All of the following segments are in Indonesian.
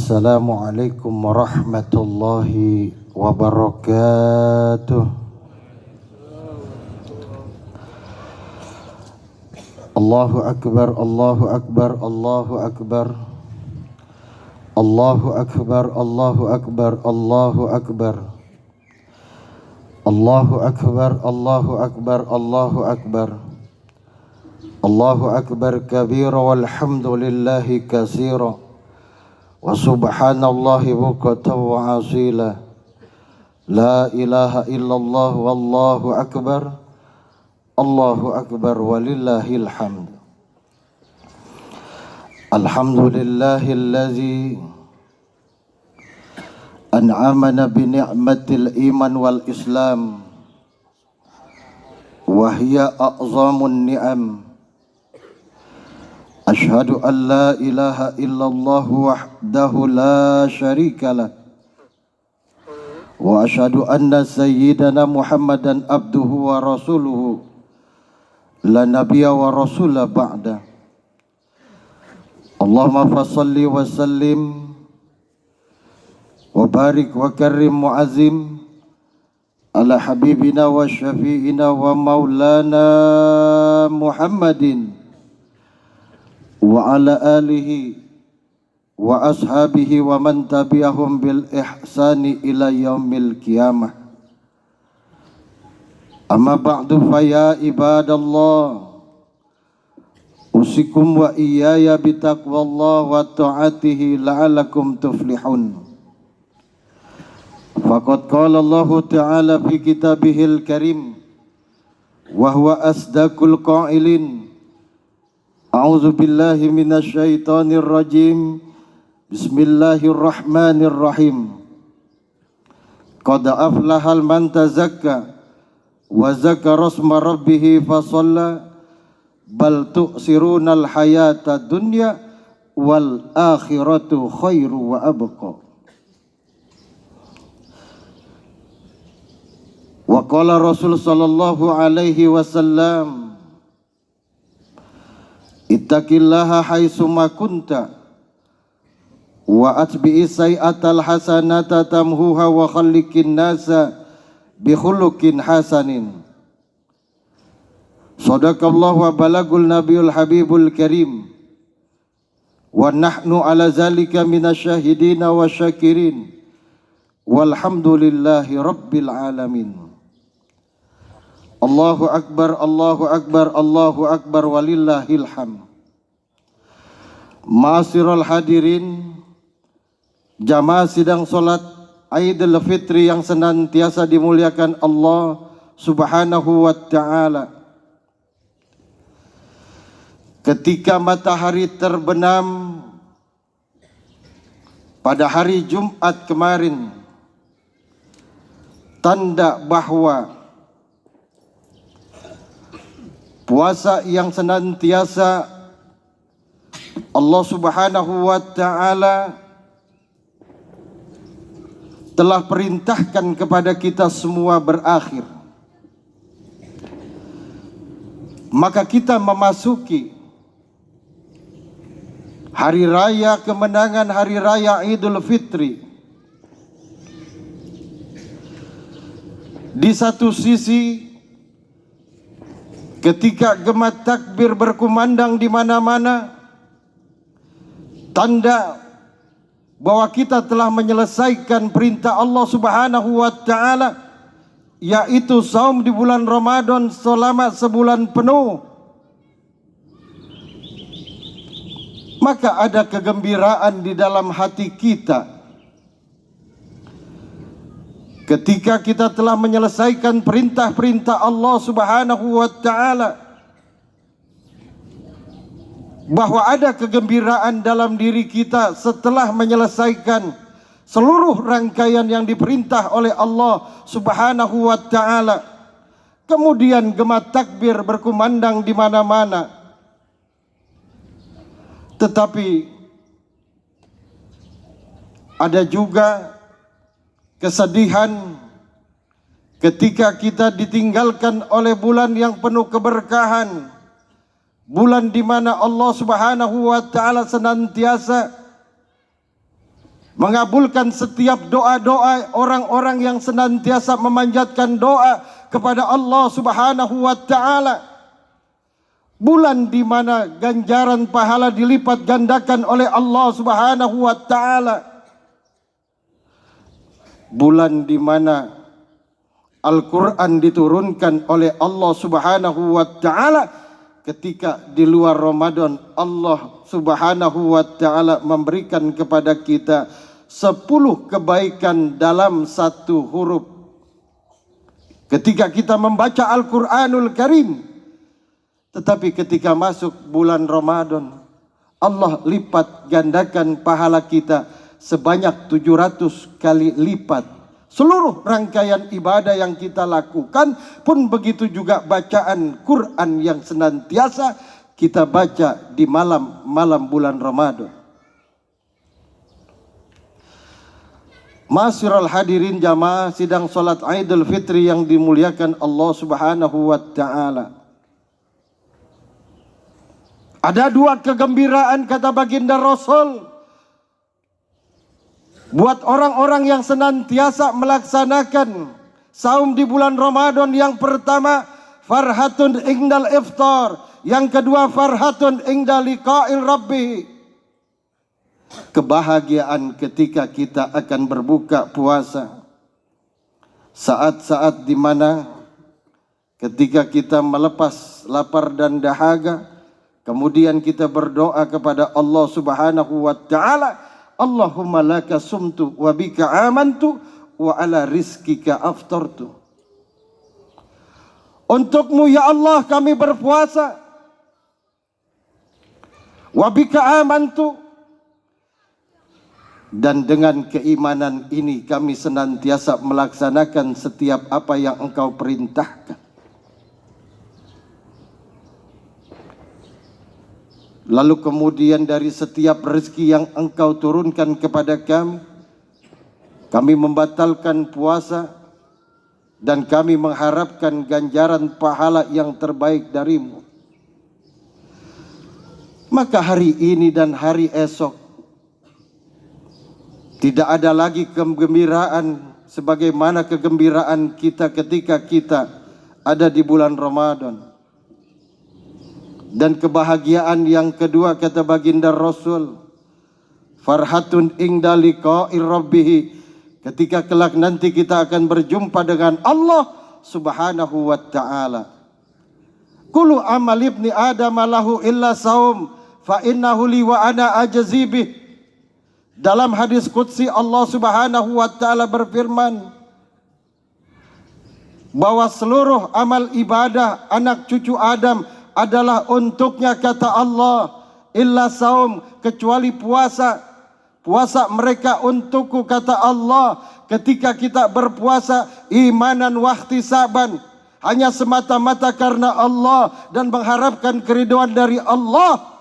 Assalamualaikum warahmatullahi wabarakatuh. Allahu akbar, Allahu akbar, Allahu akbar. Allahu akbar, Allahu akbar, Allahu akbar. Allahu akbar, Allahu akbar, Allahu akbar. Allahu akbar kabira walhamdulillahi katsira. Wa subhanallahi bukratan wa asila. La ilaha illallah wallahu akbar. Allahu akbar walillahil hamd. Alhamdulillahilladzi an'amana bi ni'matil iman wal islam wa hiya a'zamun ni'am. Ashhadu an la ilaha illallah wahdahu la syarika lah wa ashhadu anna sayyidana Muhammadan abduhu wa rasuluhu la nabiyya wa rasula ba'da. Allahumma fasalli wa sallim wa barik wa karrim mu'azim ala habibina wa syafi'ina wa maulana Muhammadin wa ala alihi wa ashabihi wa man tabi'ahum bil ihsani ila yaumil qiyamah. Amma ba'du fa ya ibadallah, usikum wa iyaya bitaqwallah wa ta'atihi la'alakum tuflihun. Faqad qala Allah ta'ala fi kitabihil karim wa huwa asdaqul qailin. A'udzu billahi minasy syaithanir rajim. Bismillahirrahmanirrahim. Qad aflahal man tazakka wa zakara isma rabbih fasalla bal tu'sirunal hayata dunya wal akhiratu khairu wa abqa. Wa qala Rasul sallallahu alaihi wasallam, ittaqillaha haitsuma kunta wa atbi'i sayyi'atal hasanata tamhuha wa khalliqin nasa bi khuluqin hasanin. Shadaqallahu wa balagul nabiyul habibul karim wa nahnu ala zalika minasyahidina wa syakirin walhamdulillahi rabbil alamin. Allahu akbar, Allahu akbar, Allahu akbar walillahil hamd. Ma'asyiral hadirin, jamaah sidang salat Idul Fitri yang senantiasa dimuliakan Allah Subhanahu wa taala. Ketika matahari terbenam pada hari Jumat kemarin, tanda bahwa puasa yang senantiasa Allah Subhanahu wa taala telah perintahkan kepada kita semua berakhir. Maka kita memasuki hari raya kemenangan, hari raya Idul Fitri. Di satu sisi, ketika gema takbir berkumandang di mana-mana, tanda bahwa kita telah menyelesaikan perintah Allah Subhanahu wa taala, yaitu saum di bulan Ramadan selama sebulan penuh. Maka ada kegembiraan di dalam hati kita ketika kita telah menyelesaikan perintah-perintah Allah Subhanahu wa taala, bahwa ada kegembiraan dalam diri kita setelah menyelesaikan seluruh rangkaian yang diperintah oleh Allah Subhanahu wa taala. Kemudian gema takbir berkumandang di mana-mana. Tetapi ada juga kesedihan ketika kita ditinggalkan oleh bulan yang penuh keberkahan, bulan di mana Allah Subhanahu wa taala senantiasa mengabulkan setiap doa-doa orang-orang yang senantiasa memanjatkan doa kepada Allah Subhanahu wa taala. Bulan di mana ganjaran pahala dilipat gandakan oleh Allah Subhanahu wa taala. Bulan di mana Al-Quran diturunkan oleh Allah Subhanahu wa taala. Ketika di luar Ramadan Allah Subhanahu wa taala memberikan kepada kita 10 kebaikan dalam satu huruf. Ketika kita membaca Al-Quranul Karim, tetapi ketika masuk bulan Ramadan, Allah lipat gandakan pahala kita sebanyak 700 kali lipat. Seluruh rangkaian ibadah yang kita lakukan pun begitu juga bacaan Quran yang senantiasa kita baca di malam-malam bulan Ramadan. Ma'asyiral hadirin jamaah sidang salat Idul Fitri yang dimuliakan Allah Subhanahu wa taala. Ada 2 kegembiraan kata baginda Rasul buat orang-orang yang senantiasa melaksanakan saum di bulan Ramadan. Yang pertama, farhatun indal iftar. Yang kedua, farhatun indal liqa'il rabbi. Kebahagiaan ketika kita akan berbuka puasa. Saat-saat di mana ketika kita melepas lapar dan dahaga, kemudian kita berdoa kepada Allah Subhanahu wa taala, Allahumma laka sumtu wa bika amantu wa ala rizkika aftartu. Untukmu ya Allah kami berpuasa, wa bika amantu, dan dengan keimanan ini kami senantiasa melaksanakan setiap apa yang Engkau perintahkan. Lalu kemudian dari setiap rezeki yang Engkau turunkan kepada kami membatalkan puasa dan kami mengharapkan ganjaran pahala yang terbaik darimu. Maka hari ini dan hari esok tidak ada lagi kegembiraan sebagaimana kegembiraan kita ketika kita ada di bulan Ramadan. Dan kebahagiaan yang kedua kata baginda Rasul, farhatun inda liqa'ir rabbih, ketika kelak nanti kita akan berjumpa dengan Allah Subhanahu wa taala. Kullu amal ibni adam lahu illa saum fa innahu li wa ana ajzi bih. Dalam hadis qudsi Allah Subhanahu wa taala berfirman bahwa seluruh amal ibadah anak cucu Adam adalah untuknya kata Allah, illa saum, kecuali puasa. Puasa mereka untukku kata Allah. Ketika kita berpuasa imanan wahtisaban, hanya semata-mata karena Allah dan mengharapkan keridhaan dari Allah,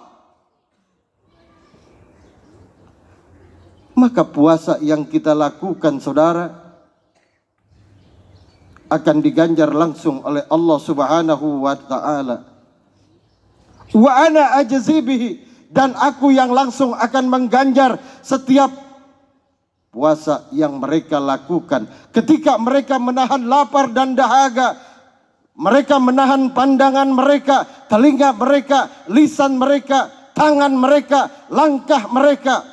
maka puasa yang kita lakukan saudara akan diganjar langsung oleh Allah Subhanahu wa taala. Wa ana ajzi bihi, dan aku yang langsung akan mengganjar setiap puasa yang mereka lakukan. Ketika mereka menahan lapar dan dahaga, mereka menahan pandangan mereka, telinga mereka, lisan mereka, tangan mereka, langkah mereka.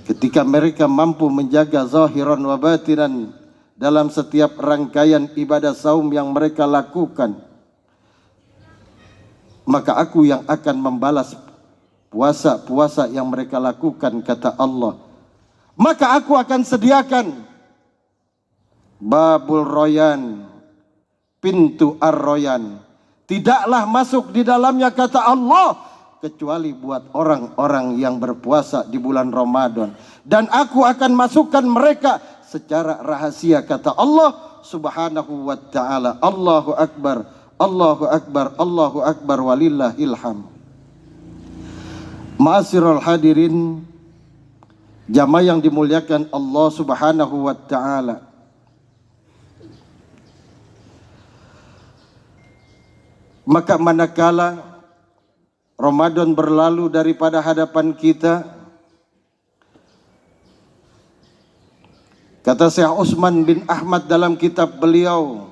Ketika mereka mampu menjaga zahiran wa batinan dalam setiap rangkaian ibadah saum yang mereka lakukan, maka aku yang akan membalas puasa-puasa yang mereka lakukan kata Allah. Maka aku akan sediakan babul royan, pintu ar-royan, tidaklah masuk di dalamnya kata Allah kecuali buat orang-orang yang berpuasa di bulan Ramadan, dan aku akan masukkan mereka secara rahasia kata Allah Subhanahu wa taala. Allahu akbar, Allahu akbar, Allahu akbar, walillahil hamd. Ma'asyiral hadirin jamaah yang dimuliakan Allah Subhanahu wa taala. Maka manakala Ramadan berlalu daripada hadapan kita, Kata Syekh Utsman bin Ahmad dalam kitab beliau,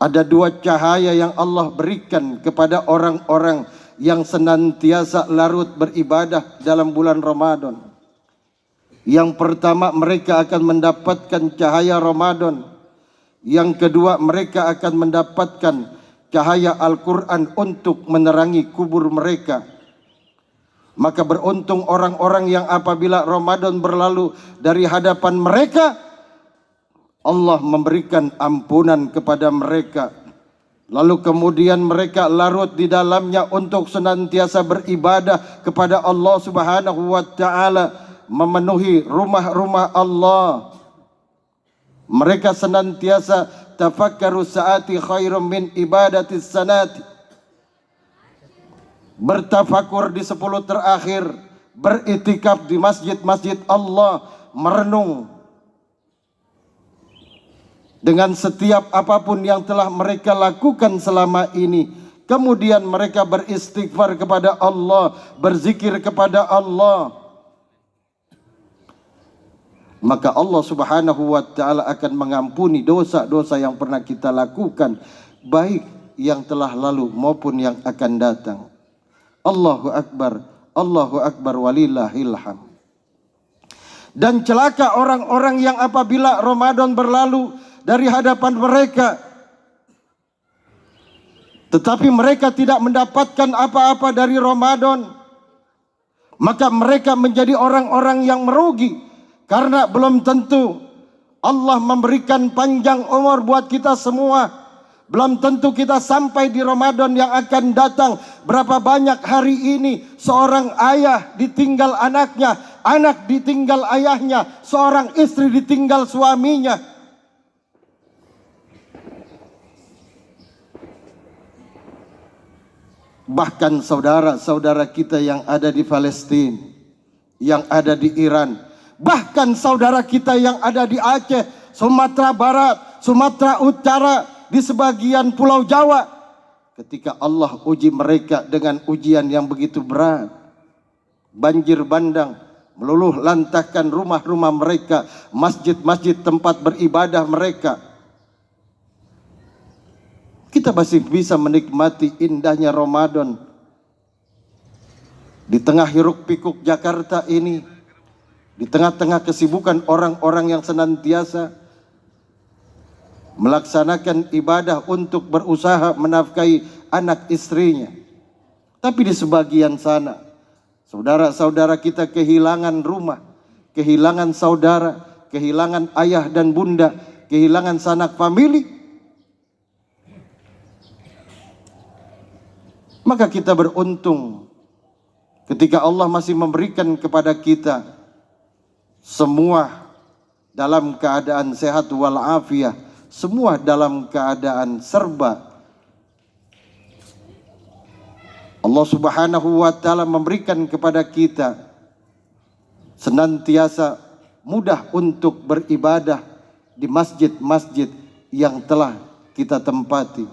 ada dua cahaya yang Allah berikan kepada orang-orang yang senantiasa larut beribadah dalam bulan Ramadan. Yang pertama, mereka akan mendapatkan cahaya Ramadan. Yang kedua, mereka akan mendapatkan cahaya Al-Quran untuk menerangi kubur mereka. Maka beruntung orang-orang yang apabila Ramadan berlalu dari hadapan mereka, Allah memberikan ampunan kepada mereka. Lalu kemudian mereka larut di dalamnya untuk senantiasa beribadah kepada Allah Subhanahu wa Ta'ala, memenuhi rumah-rumah Allah. Mereka senantiasa tafakkaru saati khairum min ibadati sanati, bertafakur di 10 terakhir, beritikaf di masjid-masjid Allah, merenung dengan setiap apapun yang telah mereka lakukan selama ini. Kemudian mereka beristighfar kepada Allah, berzikir kepada Allah. Maka Allah Subhanahu wa Ta'ala akan mengampuni dosa-dosa yang pernah kita lakukan, baik yang telah lalu maupun yang akan datang. Allahu Akbar walillahil hamd. Dan celaka orang-orang yang apabila Ramadan berlalu dari hadapan mereka, tetapi mereka tidak mendapatkan apa-apa dari Ramadan, maka mereka menjadi orang-orang yang merugi. Karena belum tentu Allah memberikan panjang umur buat kita semua. Belum tentu kita sampai di Ramadan yang akan datang. Berapa banyak hari ini seorang ayah ditinggal anaknya, anak ditinggal ayahnya, seorang istri ditinggal suaminya. Bahkan saudara-saudara kita yang ada di Palestina, yang ada di Iran, bahkan saudara kita yang ada di Aceh, Sumatera Barat, Sumatera Utara, di sebagian Pulau Jawa, ketika Allah uji mereka dengan ujian yang begitu berat, banjir bandang meluluh lantahkan rumah-rumah mereka, masjid-masjid tempat beribadah mereka, kita masih bisa menikmati indahnya Ramadan di tengah hiruk pikuk Jakarta ini, di tengah-tengah kesibukan orang-orang yang senantiasa melaksanakan ibadah untuk berusaha menafkahi anak istrinya. Tapi di sebagian sana, saudara-saudara kita kehilangan rumah, kehilangan saudara, kehilangan ayah dan bunda, kehilangan sanak famili. Maka kita beruntung ketika Allah masih memberikan kepada kita semua dalam keadaan sehat walafiat, semua dalam keadaan serba. Allah Subhanahu wa Ta'ala memberikan kepada kita senantiasa mudah untuk beribadah di masjid-masjid yang telah kita tempati.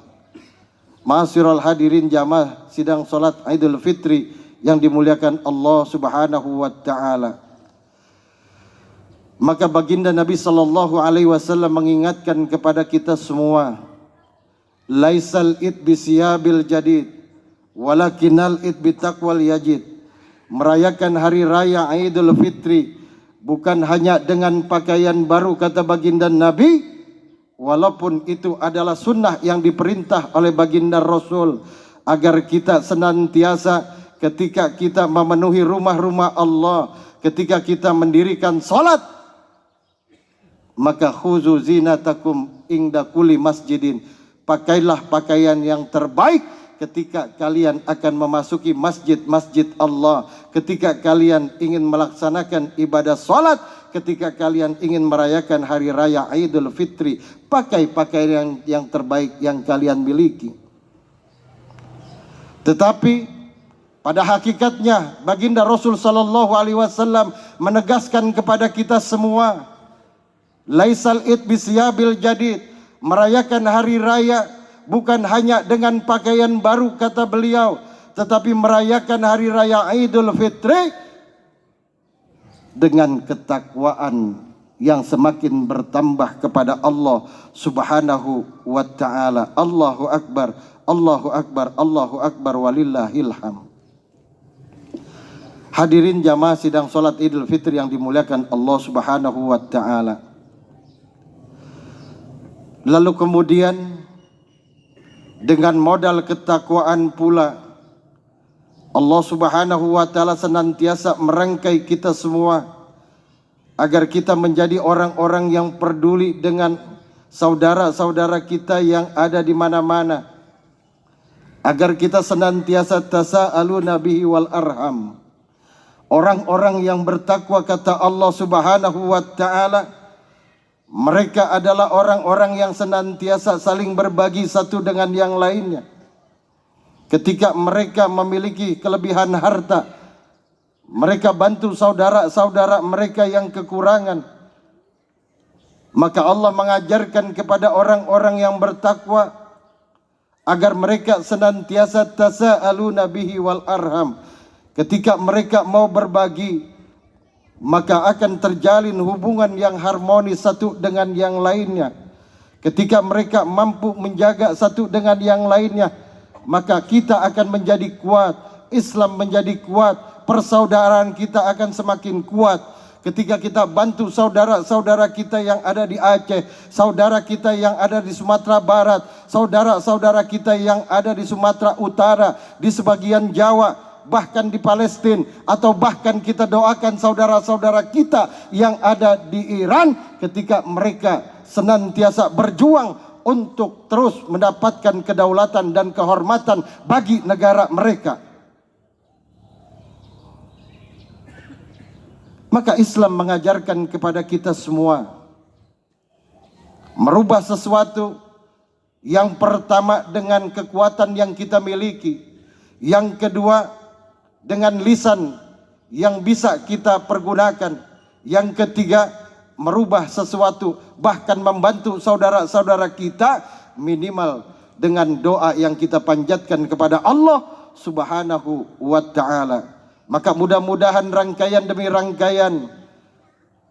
Ma'asyiral hadirin jamaah sidang salat Idul Fitri yang dimuliakan Allah Subhanahu wa Ta'ala. Maka baginda Nabi sallallahu alaihi wasallam mengingatkan kepada kita semua, laisal id bisiyabil jadid walakinal id bitaqwal yajid. Merayakan hari raya Idul Fitri bukan hanya dengan pakaian baru, kata baginda Nabi, walaupun itu adalah sunnah yang diperintah oleh baginda Rasul, agar kita senantiasa ketika kita memenuhi rumah-rumah Allah, ketika kita mendirikan salat, maka khuzu zinatakum inda kulli masjidin, pakailah pakaian yang terbaik ketika kalian akan memasuki masjid-masjid Allah, ketika kalian ingin melaksanakan ibadah salat, ketika kalian ingin merayakan hari raya Idul Fitri, pakai pakaian yang terbaik yang kalian miliki. Tetapi pada hakikatnya baginda Rasul sallallahu alaihi wasallam menegaskan kepada kita semua, laisal id bisyabil jadid, merayakan hari raya bukan hanya dengan pakaian baru, kata beliau, tetapi merayakan hari raya Idul Fitri dengan ketakwaan yang semakin bertambah kepada Allah Subhanahu wa ta'ala. Allahu Akbar, Allahu Akbar, Allahu Akbar, walillahil hamd. Hadirin jamaah sidang salat Idul Fitri yang dimuliakan Allah Subhanahu wa ta'ala. Lalu kemudian dengan modal ketakwaan pula Allah Subhanahu wa ta'ala senantiasa merangkai kita semua agar kita menjadi orang-orang yang peduli dengan saudara-saudara kita yang ada di mana-mana, agar kita senantiasa tasa'aluna bihi wal arham. Orang-orang yang bertakwa, kata Allah Subhanahu wa ta'ala, mereka adalah orang-orang yang senantiasa saling berbagi satu dengan yang lainnya. Ketika mereka memiliki kelebihan harta, mereka bantu saudara-saudara mereka yang kekurangan. Maka Allah mengajarkan kepada orang-orang yang bertakwa agar mereka senantiasa tasa'aluna bihi wal arham. Ketika mereka mau berbagi, maka akan terjalin hubungan yang harmonis satu dengan yang lainnya. Ketika mereka mampu menjaga satu dengan yang lainnya, maka kita akan menjadi kuat, Islam menjadi kuat, persaudaraan kita akan semakin kuat. Ketika kita bantu saudara-saudara kita yang ada di Aceh, saudara kita yang ada di Sumatera Barat, saudara-saudara kita yang ada di Sumatera Utara, di sebagian Jawa, bahkan di Palestina, atau bahkan kita doakan saudara-saudara kita yang ada di Iran ketika mereka senantiasa berjuang untuk terus mendapatkan kedaulatan dan kehormatan bagi negara mereka. Maka Islam mengajarkan kepada kita semua merubah sesuatu, yang pertama dengan kekuatan yang kita miliki, yang kedua dengan lisan yang bisa kita pergunakan, yang ketiga merubah sesuatu, bahkan membantu saudara-saudara kita minimal dengan doa yang kita panjatkan kepada Allah Subhanahu wa ta'ala. Maka mudah-mudahan rangkaian demi rangkaian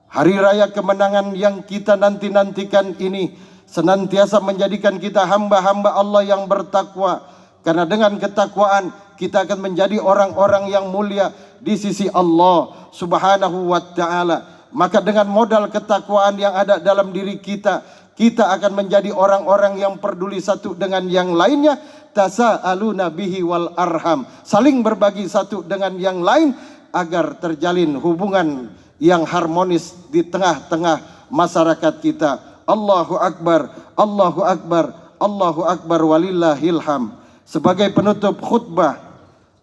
hari raya kemenangan yang kita nanti-nantikan ini senantiasa menjadikan kita hamba-hamba Allah yang bertakwa. Karena dengan ketakwaan kita akan menjadi orang-orang yang mulia di sisi Allah Subhanahu wa ta'ala. Maka dengan modal ketakwaan yang ada dalam diri kita, kita akan menjadi orang-orang yang peduli satu dengan yang lainnya. Tasa'aluna bihi wal arham, saling berbagi satu dengan yang lain agar terjalin hubungan yang harmonis di tengah-tengah masyarakat kita. Allahu Akbar, Allahu Akbar, Allahu Akbar, walillahil hamd. Sebagai penutup khutbah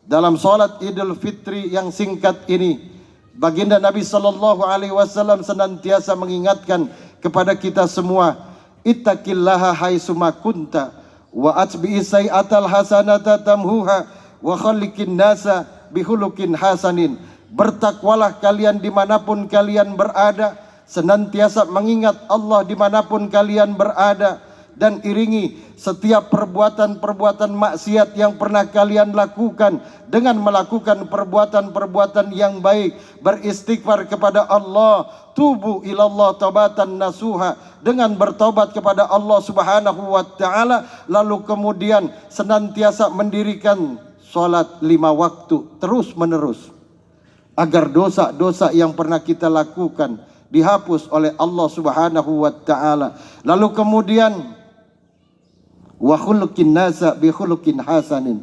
dalam salat Idul Fitri yang singkat ini, baginda Nabi sallallahu alaihi wasallam senantiasa mengingatkan kepada kita semua, ittaqillaha haitsuma kunta wa atbi'i sayyi'atal hasanata tamhuha wa khalliqin nasa bihulukin hasanin. Bertakwalah kalian dimanapun kalian berada, senantiasa mengingat Allah dimanapun kalian berada, dan iringi setiap perbuatan-perbuatan maksiat yang pernah kalian lakukan dengan melakukan perbuatan-perbuatan yang baik. Beristighfar kepada Allah, tubu ilallah taubatan nasuha, dengan bertobat kepada Allah Subhanahu wa ta'ala. Lalu kemudian senantiasa mendirikan sholat 5 waktu terus menerus, agar dosa-dosa yang pernah kita lakukan dihapus oleh Allah Subhanahu wa ta'ala. Lalu kemudian wa khuluqin nasa bi khuluqin hasanin,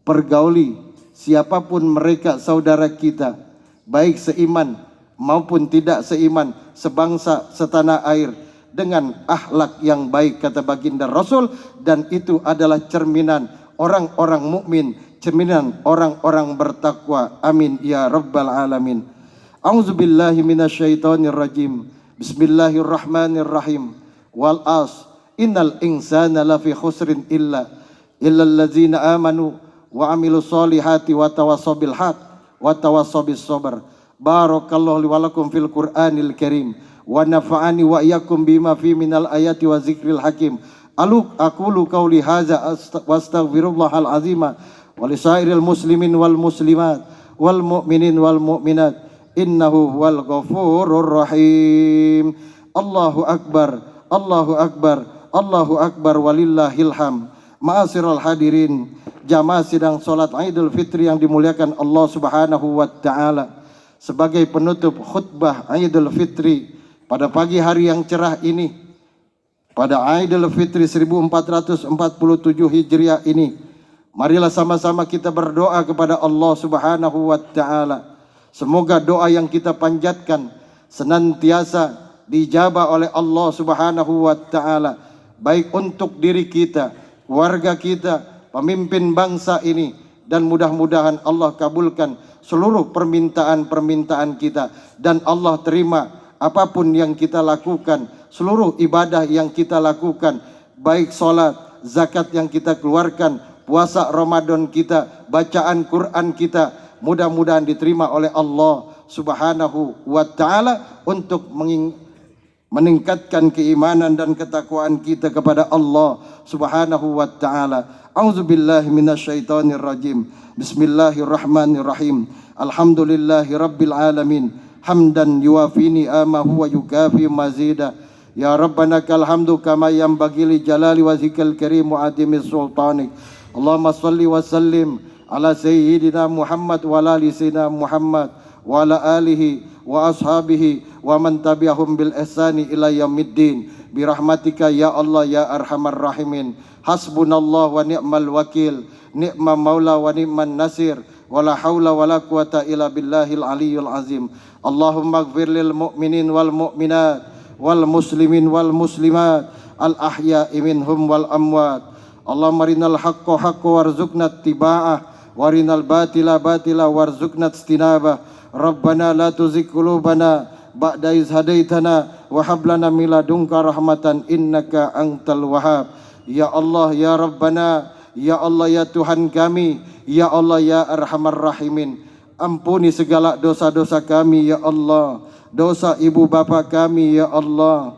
pergauli siapapun mereka saudara kita, baik seiman maupun tidak seiman, sebangsa setanah air, dengan akhlak yang baik, kata baginda Rasul. Dan itu adalah cerminan orang-orang mukmin, cerminan orang-orang bertakwa. Amin ya rabbal alamin. A'udzubillahi minasyaitonir rajim. Bismillahirrahmanirrahim. Wal as innal insana lafi khusrin illa allazina amanu wa amilus solihati wa tawassaw bil haq wa tawassaw bis sabr. Barakallahu li wa lakum fil Qur'anil Karim wa nafa'ani wa iyyakum bima fi minal ayati wa zikril hakim. Aqulu qawli hadza wa astaghfirullahal azima wa lisairil muslimin wal muslimat wal mu'minin wal mu'minat innahu huwal ghafurur rahim. Allahu akbar, Allahu akbar, Allahu akbar, walillahil hamd. Ma'asyiral hadirin, jamaah sidang salat Idul Fitri yang dimuliakan Allah Subhanahu wa taala. Sebagai penutup khutbah Idul Fitri pada pagi hari yang cerah ini, pada Idul Fitri 1447 Hijriah ini, marilah sama-sama kita berdoa kepada Allah Subhanahu wa taala. Semoga doa yang kita panjatkan senantiasa dijabah oleh Allah Subhanahu wa taala, baik untuk diri kita, keluarga kita, pemimpin bangsa ini, dan mudah-mudahan Allah kabulkan seluruh permintaan-permintaan kita dan Allah terima apapun yang kita lakukan, seluruh ibadah yang kita lakukan, baik salat, zakat yang kita keluarkan, puasa Ramadan kita, bacaan Quran kita, mudah-mudahan diterima oleh Allah Subhanahu wa taala untuk meningkatkan keimanan dan ketakwaan kita kepada Allah Subhanahu wa taala. A'udzubillahi minasyaitonir rajim. Bismillahirrahmanirrahim. Alhamdulillahi rabbil alamin. Hamdan yuwafi ni'amahu wa yukafi mazida. Ya Rabbana kal hamdu kama yanbaghi li jalali wajhikal karim wa atimi sultanik. Allahumma salli wa sallim ala sayyidina Muhammad wa ala ali sayyidina Muhammad wa ala alihi wa ashabihi wa man tabi'ahum bil ihsani ila yaumiddin bi rahmatika ya Allah ya arhamar rahimin. Hasbunallah wa ni'mal wakil, ni'ma maula wa ni'man nasir, wa la haula wa la quwata illa billahil aliyyil azim. Allahumma ighfir lil mu'minin wal mu'minat wal muslimin wal muslimat al ahya'i minhum wal amwat. Allahumma arinal haqqa haqqa warzuqna ittiba'ah wa arinal batila batila warzuqna ijtinabah. Rabbana la tuzigh qulubana ba'da iz hadaitana wa hab lana min ladunka rahmatan innaka antal wahhab. Ya Allah ya Rabbana, ya Allah ya Tuhan kami, ya Allah ya Arhamar Rahimin, ampuni segala dosa-dosa kami ya Allah, dosa ibu bapa kami ya Allah,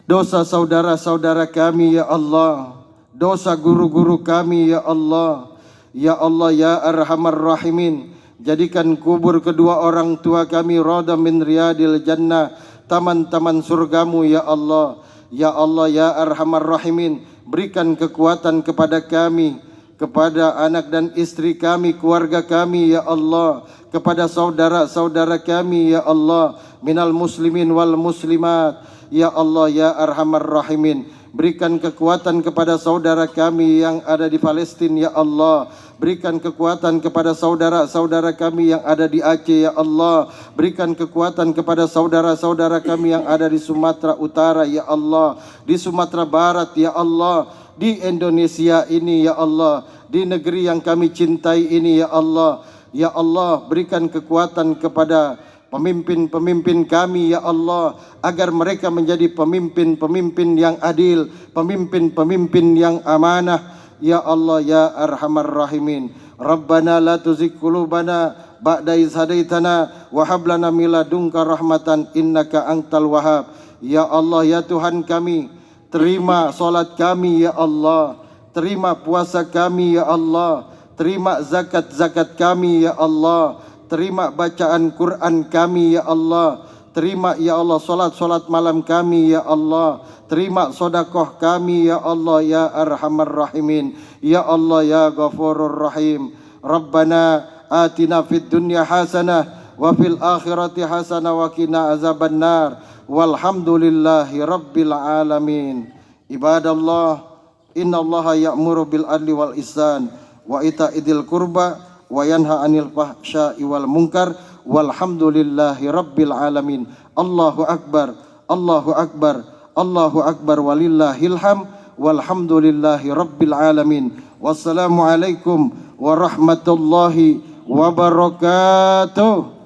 dosa saudara-saudara kami ya Allah, dosa guru-guru kami ya Allah. Ya Allah ya Arhamar Rahimin, jadikan kubur kedua orang tua kami radha min riyadil jannah, taman-taman surgamu ya Allah. Ya Allah ya Arhamar Rahimin, berikan kekuatan kepada kami, kepada anak dan istri kami, keluarga kami ya Allah, kepada saudara-saudara kami ya Allah, minal muslimin wal muslimat. Ya Allah ya Arhamar Rahimin, berikan kekuatan kepada saudara kami yang ada di Palestina ya Allah. Berikan kekuatan kepada saudara-saudara kami yang ada di Aceh ya Allah. Berikan kekuatan kepada saudara-saudara kami yang ada di Sumatera Utara ya Allah, di Sumatera Barat ya Allah, di Indonesia ini ya Allah, di negeri yang kami cintai ini ya Allah. Ya Allah, berikan kekuatan kepada pemimpin-pemimpin kami ya Allah, agar mereka menjadi pemimpin-pemimpin yang adil, pemimpin-pemimpin yang amanah ya Allah ya Arhamar Rahimin. Rabbana la tuzigh qulubana ba'da iz hadaitana wa hab lana min ladunka rahmatan innaka antal wahhab. Ya Allah ya Tuhan kami, terima salat kami ya Allah, terima puasa kami ya Allah, terima zakat-zakat kami ya Allah, terima bacaan Quran kami ya Allah, terima ya Allah salat-salat malam kami ya Allah, terima sedekah kami ya Allah ya Arhamar Rahimin. Ya Allah ya Ghafurur Rahim. Rabbana atina fid dunya hasanah wa fil akhirati hasanah wa qina azabannar. Walhamdulillahi rabbil alamin. Ibadallah, innallaha ya'muru bil adli wal ihsan wa ita'idil qurba wa yanha 'anil fahsya'i wal munkar. Walhamdulillahi rabbil alamin. Allahu akbar, Allahu akbar, Allahu akbar, walillahil hamd, walhamdulillahi rabbil alamin. Wassalamualaikum warahmatullahi wabarakatuh.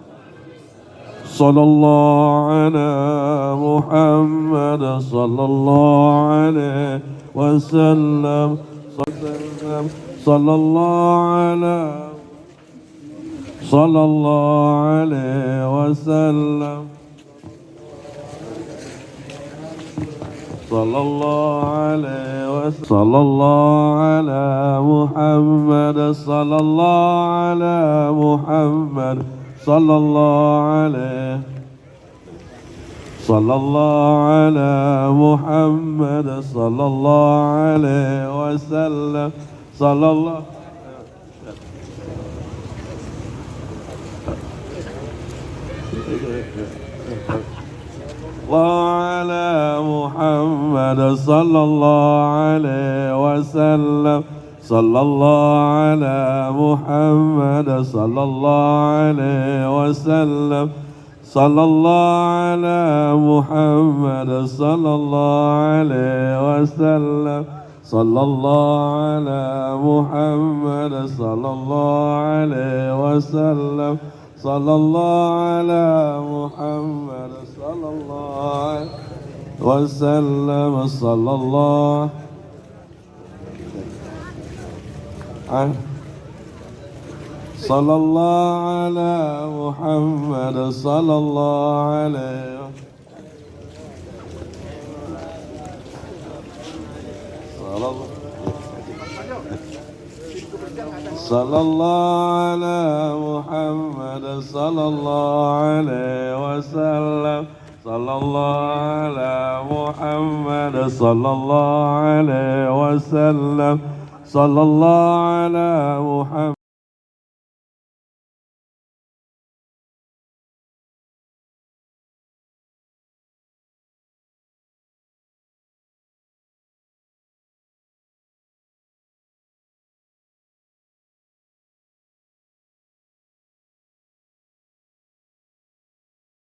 Sallallahu ala Muhammad sallallahu alaihi wasallam. Sallallahu alaihi wasallam. صلى الله عليه وسلم صلى الله على محمد صلى الله على محمد صلى الله عليه صلى الله على محمد صلى الله عليه وسلم صلى الله على محمد صلى الله عليه وسلم صلى الله على محمد صلى الله عليه وسلم صلى الله على محمد صلى الله عليه وسلم صلى الله على محمد صلى الله عليه وسلم صلى الله على محمد صلى الله وسلم صلى الله صلى الله على محمد صلى الله عليه صلى الله على محمد صلى الله عليه وسلم صلى الله على محمد صلى الله عليه وسلم صلى الله على محمد